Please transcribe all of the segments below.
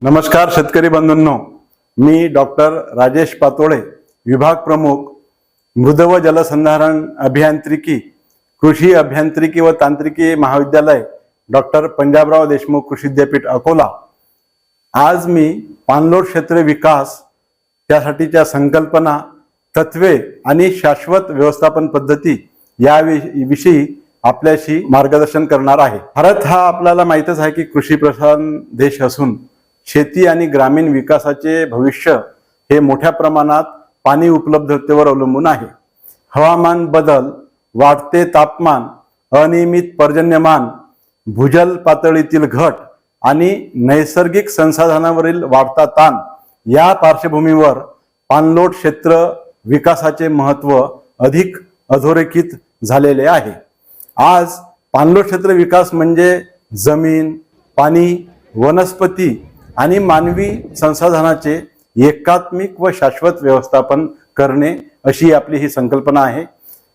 नमस्कार शेतकरी बंधूंनो, मी डॉक्टर राजेश पातोळे, विभाग प्रमुख मृद व जलसंधारण अभियांत्रिकी, कृषी अभियांत्रिकी व तांत्रिकी महाविद्यालय, डॉक्टर पंजाबराव देशमुख कृषी विद्यापीठ अकोला। आज मी पाणलोट क्षेत्र विकास त्यासाठीच्या संकल्पना, तत्वे आणि शाश्वत व्यवस्थापन पद्धती या विषयी आपल्याशी मार्गदर्शन करणार आहे। भारत हा आपल्याला माहीतच आहे की कृषी प्रधान देश असून शेती आणि ग्रामीण विकासाचे भविष्य हे मोठ्या प्रमाणात पाणी उपलब्धतेवर अवलंबून आहे। हवामान बदल, वाढते तापमान, अनियमित पर्जन्यमान, भूजल पातळीतील घट आणि नैसर्गिक संसाधनांवरील वाढता ताण या पार्श्वभूमीवर पाणलोट क्षेत्र विकासाचे महत्त्व अधिक अधोरेखित झालेले आहे। आज पाणलोट क्षेत्र विकास म्हणजे जमीन, पाणी, वनस्पती आणि मानवी संसाधनाचे एकात्मिक व शाश्वत व्यवस्थापन करणे अशी आपली ही संकल्पना आहे।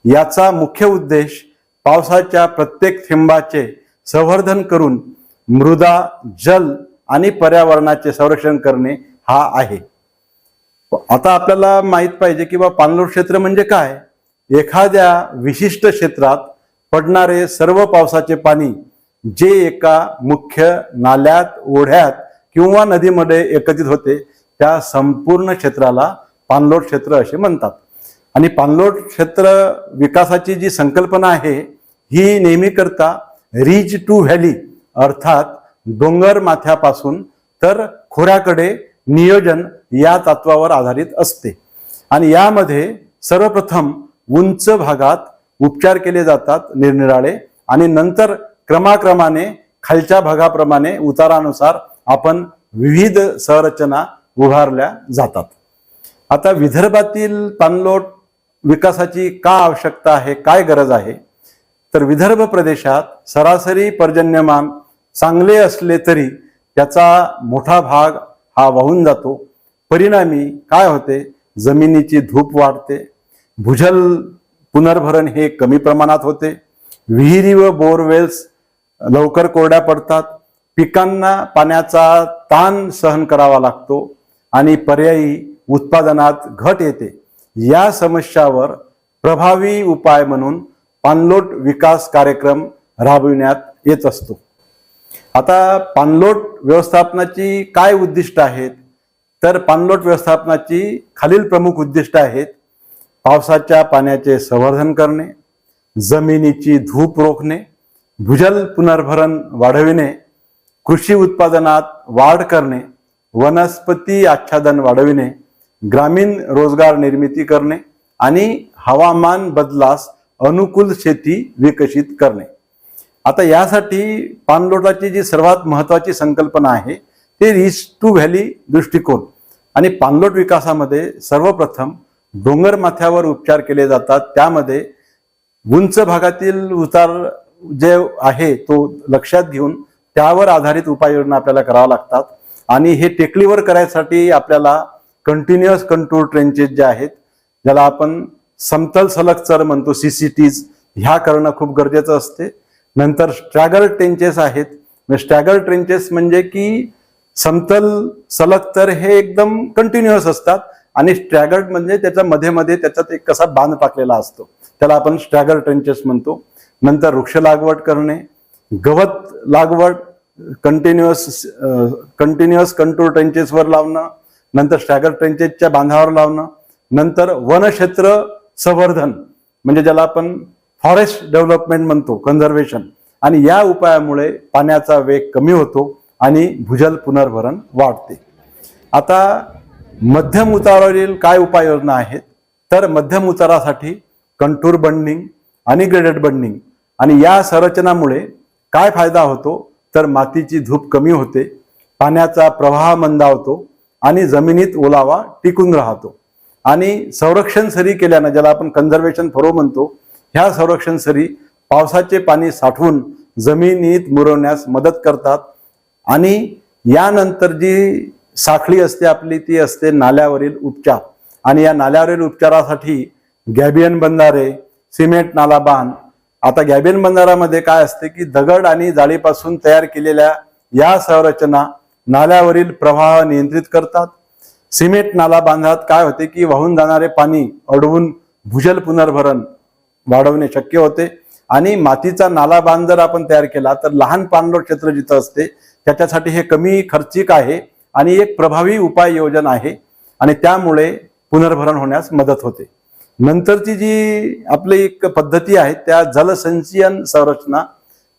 याचा मुख्य उद्देश पावसाच्या प्रत्येक थेंबाचे संवर्धन करून मृदा, जल आणि पर्यावरणाचे संरक्षण करणे हा आहे। आता आपल्याला माहित पाहिजे की पाणलोट क्षेत्र म्हणजे काय। एखाद्या विशिष्ट क्षेत्रात पडणारे सर्व पावसाचे पाणी जे एका मुख्य नाल्यात, ओढ्यात किंवा नदीमध्ये एकत्रित होते त्या संपूर्ण क्षेत्राला पाणलोट क्षेत्र असे म्हणतात। आणि पाणलोट क्षेत्र विकासाची जी संकल्पना आहे ही नेहमी करता रीज टू व्हॅली अर्थात डोंगर माथ्यापासून तर खोऱ्याकडे नियोजन या तत्वावर आधारित असते। आणि यामध्ये सर्वप्रथम उंच भागात उपचार केले जातात निरनिराळे, आणि नंतर क्रमाक्रमाने खालच्या भागाप्रमाणे उतारानुसार आपण विविध संरचना उभारल्या जातात। आता विदर्भातील पाणलोट विकासाची का आवश्यकता आहे, काय गरज आहे, तर विदर्भ प्रदेशात सरासरी पर्जन्यमान चांगले असले तरी त्याचा मोठा भाग हा वाहून जातो। परिणामी काय होते, जमिनीची धूप वाढते, भूजल पुनर्भरण हे कमी प्रमाणात होते, विहिरी व बोरवेल्स लवकर कोरड्या पडतात, पिकांना पाण्याचा ताण सहन करावा लागतो आणि पर्यायी उत्पादनात घट येते। या समस्यावर प्रभावी उपाय म्हणून पाणलोट विकास कार्यक्रम राबविण्यात येत असतो। आता पाणलोट व्यवस्थापनाची काय उद्दिष्ट आहेत, तर पाणलोट व्यवस्थापनाची खालील प्रमुख उद्दिष्ट आहेत। पावसाच्या पाण्याचे संवर्धन करणे, जमिनीची धूप रोखणे, भूजल पुनर्भरण वाढविणे, कृषी उत्पादनात वाढ करणे, वनस्पती आच्छादन वाढविणे, ग्रामीण रोजगार निर्मिती करणे आणि हवामान बदलास अनुकूल शेती विकसित करणे। आता यासाठी पाणलोटाची जी सर्वात महत्त्वाची संकल्पना आहे ते रीज टू व्हॅली दृष्टिकोन। आणि पाणलोट विकासामध्ये सर्वप्रथम डोंगर माथ्यावर उपचार केले जातात। त्यामध्ये उंच भागातील उतार जे आहे तो लक्षात घेऊन त्यावर आधारित उपाययोजना आपल्याला कराव्या लागतात। आणि हे टेकडीवर करायसाठी आपल्याला कंटिन्युअस कंटूर ट्रेंचेस जे आहेत, ज्याला आपण समतल सलग चर म्हणतो, CCTs, ह्या करणं खूप गरजेचं असते। नंतर स्ट्रॅगल ट्रेंचेस आहेत। स्ट्रॅगल ट्रेंचेस म्हणजे की समतल सलग तर हे एकदम कंटिन्युअस असतात आणि स्ट्रॅगल म्हणजे त्याच्या मध्ये मध्ये त्याच्यात एक कसा बांध टाकलेला असतो, त्याला आपण स्ट्रॅगल ट्रेंचेस म्हणतो। नंतर वृक्ष लागवड करणे, गवत लागवड कंटिन्युअस कंटूर ट्रेंचेसवर लावणं, नंतर स्ट्रॅगल ट्रेंचेसच्या बांधावर लावणं, नंतर वनक्षेत्र संवर्धन म्हणजे ज्याला आपण फॉरेस्ट डेव्हलपमेंट म्हणतो, कन्झर्वेशन। आणि या उपायामुळे पाण्याचा वेग कमी होतो आणि भूजल पुनर्भरण वाढते। आता मध्यम उतारावरील काय उपाययोजना आहेत, तर मध्यम उतारासाठी कंटूर बंडिंग आणि ग्रेडेड बंडिंग। आणि या संरचनामुळे काय फायदा होतो, तर मातीची धूप कमी होते, पाण्याचा प्रवाह मंदावतो आणि जमिनीत ओलावा टिकून राहतो। आणि संरक्षण सरी केल्यानं, ज्याला आपण कन्झर्वेशन फरो म्हणतो, ह्या संरक्षण सरी पावसाचे पाणी साठवून जमिनीत मुरवण्यास मदत करतात। आणि यानंतर जी साखळी असते आपली ती असते नाल्यावरील उपचार। आणि या नाल्यावरील उपचारासाठी गॅबियन बंधारे, सिमेंट नाला बांध। आता गॅबियन बंधारामध्ये काय असते की दगड आणि जाळीपासून तयार केलेल्या या संरचना नाल्यावरील प्रवाह नियंत्रित करतात. सिमेंट नाला बांधात काय होते की वाहून जाणारे पाणी अडवून भूजल पुनर्भरण वाढवणे शक्य होते. आणि मातीचा नाला बांध जर आपण तयार केला तर लहान पाणलोट क्षेत्र जिथं असते त्याच्यासाठी हे कमी खर्चिक आहे आणि एक प्रभावी उपाय योजना आहे आणि त्यामुळे पुनर्भरण होण्यास मदत होते. नंतरची जी आपली एक पद्धती आहे त्या जलसंचयन संरचना.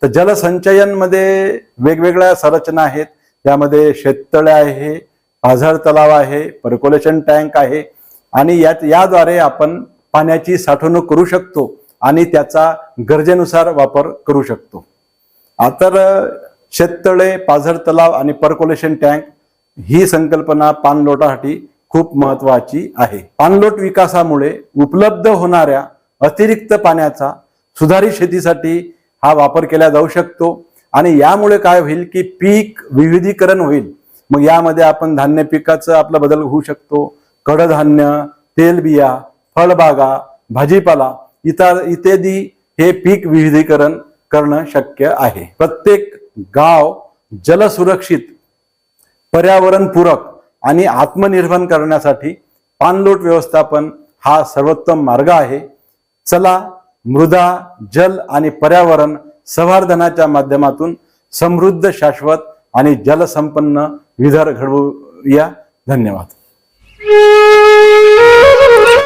तर जलसंचयन मध्ये वेगवेगळ्या संरचना आहेत. त्यामध्ये शेततळे आहे, पाझर तलाव आहे, पर्कोलेशन टँक आहे आणि याद्वारे आपण पाण्याची साठवणूक करू शकतो आणि त्याचा गरजेनुसार वापर करू शकतो. तर शेततळे, पाझर तलाव आणि पर्कोलेशन टँक ही संकल्पना पाणलोटासाठी खूप महत्वाची आहे. पाणलोट विकासामुळे उपलब्ध होणाऱ्या अतिरिक्त पाण्याचा सुधारित शेतीसाठी हा वापर केला जाऊ शकतो आणि यामुळे काय होईल की पीक विविधीकरण होईल. मग यामध्ये आपण धान्य पिकाचं आपला बदल होऊ शकतो. कडधान्य, तेलबिया, फळबागा, भाजीपाला इत्यादी हे पीक विविधीकरण करणं शक्य आहे. प्रत्येक गाव जलसुरक्षित, पर्यावरणपूरक आणि आत्मनिर्भर करण्यासाठी पाणलोट व्यवस्थापन हा सर्वोत्तम मार्ग आहे. चला मृदा, जल आणि पर्यावरण संवर्धनाच्या माध्यमातून समृद्ध, शाश्वत आणि जलसंपन्न विदर्भ घडवूया. धन्यवाद.